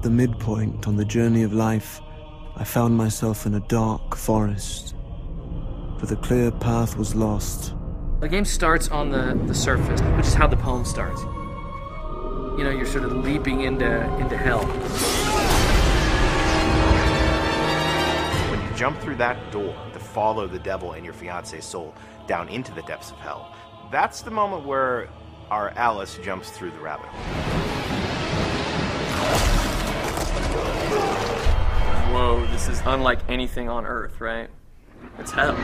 the midpoint on the journey of life, I found myself in a dark forest, for the clear path was lost. The game starts on the surface, which is how the poem starts. You know, you're sort of leaping into hell. When you jump through that door to follow the devil and your fiance's soul down into the depths of hell, that's the moment where our Alice jumps through the rabbit hole. Whoa, this is unlike anything on Earth, right? It's hell.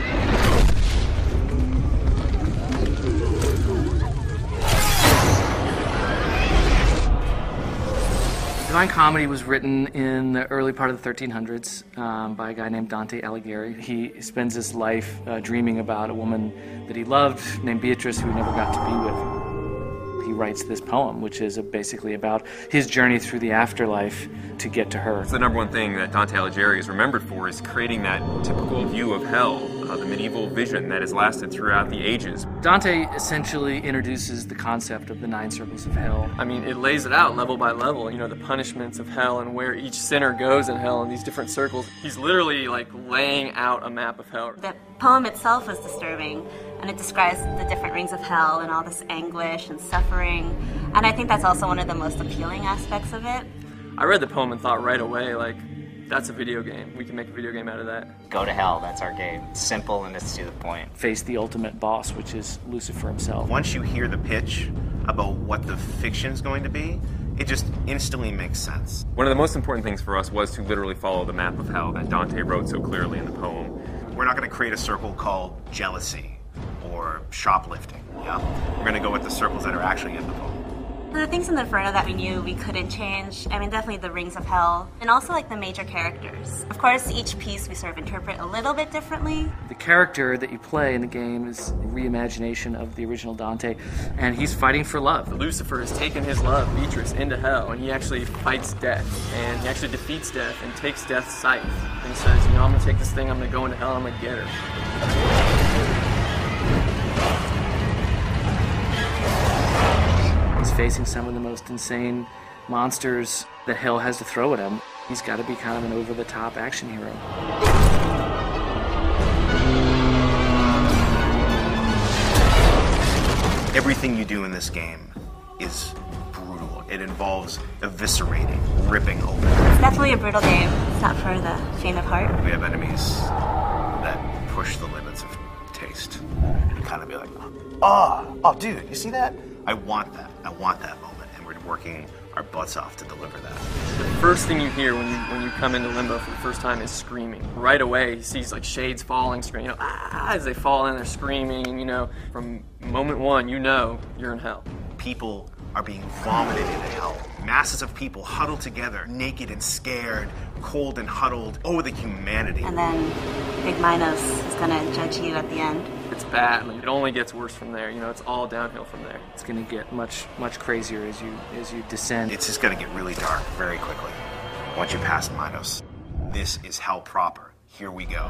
Divine Comedy was written in the early part of the 1300s by a guy named Dante Alighieri. He spends his life dreaming about a woman that he loved named Beatrice, who he never got to be with. He writes this poem, which is basically about his journey through the afterlife to get to her. It's the number one thing that Dante Alighieri is remembered for, is creating that typical view of hell, the medieval vision that has lasted throughout the ages. Dante essentially introduces the concept of the 9 circles of hell. I mean, it lays it out level by level, you know, the punishments of hell and where each sinner goes in hell in these different circles. He's literally like laying out a map of hell. The poem itself is disturbing, and it describes the different rings of hell and all this anguish and suffering, and I think that's also one of the most appealing aspects of it. I read the poem and thought right away, like, that's a video game. We can make a video game out of that. Go to hell, that's our game. It's simple and it's to the point. Face the ultimate boss, which is Lucifer himself. Once you hear the pitch about what the fiction's going to be, it just instantly makes sense. One of the most important things for us was to literally follow the map of hell that Dante wrote so clearly in the poem. We're not going to create a circle called jealousy or shoplifting, yeah? We're going to go with the circles that are actually in the poem. The things in the Inferno that we knew we couldn't change, I mean, definitely the rings of hell, and also like the major characters. Of course, each piece we sort of interpret a little bit differently. The character that you play in the game is a reimagination of the original Dante, and he's fighting for love. Lucifer has taken his love, Beatrice, into hell, and he actually fights death, and he actually defeats death and takes death's scythe. And he says, you know, I'm gonna take this thing, I'm gonna go into hell, I'm gonna get her. He's facing some of the most insane monsters that hell has to throw at him. He's got to be kind of an over-the-top action hero. Everything you do in this game is brutal. It involves eviscerating, ripping open. It's definitely a brutal game. It's not for the faint of heart. We have enemies that push the limits of taste. And kind of be like, oh, dude, you see that? I want that. I want that moment, and we're working our butts off to deliver that. The first thing you hear when you come into Limbo for the first time is screaming. Right away, he sees like shades falling, screaming, you know, as they fall in, they're screaming, and you know, from moment one, you know you're in hell. People are being vomited into hell. Masses of people huddled together, naked and scared, cold and huddled. Oh, the humanity. And then Big Minos is gonna judge you at the end. It's bad. It only gets worse from there. You know, it's all downhill from there. It's going to get much crazier as you descend. It's just going to get really dark very quickly. Once you pass Minos, this is hell proper. Here we go.